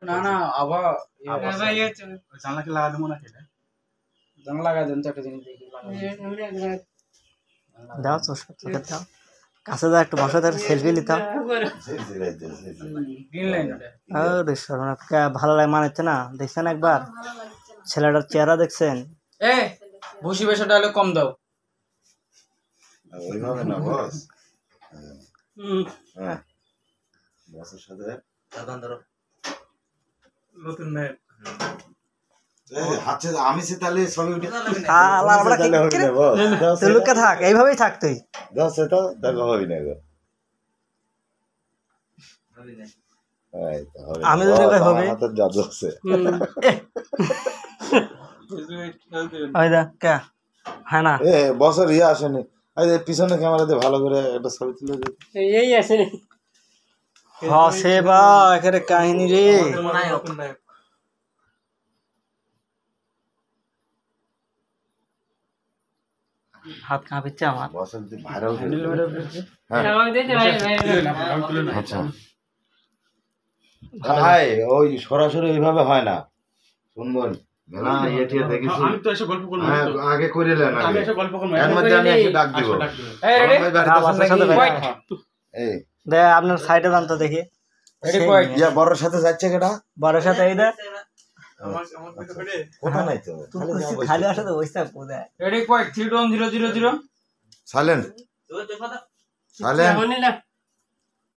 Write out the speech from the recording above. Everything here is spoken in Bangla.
না না আবার জানলা কি লাগা দেবো নাকি এটা? জানলা লাগা দেন তো একটা জিনিস দেখি দাও চোখে দাও কাছে দাও একটু বসে দাও সেলফি নিতাম গ্রিন লাইন আরে শরণ ভালো লাগে মানাচ্ছে না দেখছেন একবার ছেলেটার চেহারা দেখছেন এ ভুসি বেশটা হলে কম দাও ওইভাবে না বস হ্যাঁ বসের সাথে নতুন নেই হাতে আমি সে তাহলে ছবি উঠে আলা আমরা কি তুই লুকে থাক এইভাবেই থাক তুই দাও সে তো দেখো হবে না গো এই তো হবে আমি যদি কই হবে হাতে জাদু আছে ওই দা কে হ্যাঁ না এ বসের ইয়া আসেনি এই পিছনে ক্যামেরাতে ভালো করে একটা ছবি তুলে দে এই আছে হসে বা এখানে কাহিনী রে নতুন নেই হাত কাঁপিচ্ছে আমার বসের যে ভাইরাল আচ্ছা ভাই ওই সরাসরি এইভাবে হয় না শুনবেন না এটিয়া দেখেছি আমি তো এসে গল্প করব আগে করিলেন আমি এসে গল্প করব এর মধ্যে আমি এসে ডাক দিব এই রেডি এই দে আপনার সাইডে যান তো দেখি রেডি কই ইয়া বড়র সাথে যাচ্ছে কেডা বড়ের সাথে এই দে আমার কিছু করে কোথা নাই তো খালি আসে তো বসে কোদে রেডি কই 31000 সাইলেন্ট সাইলেন্ট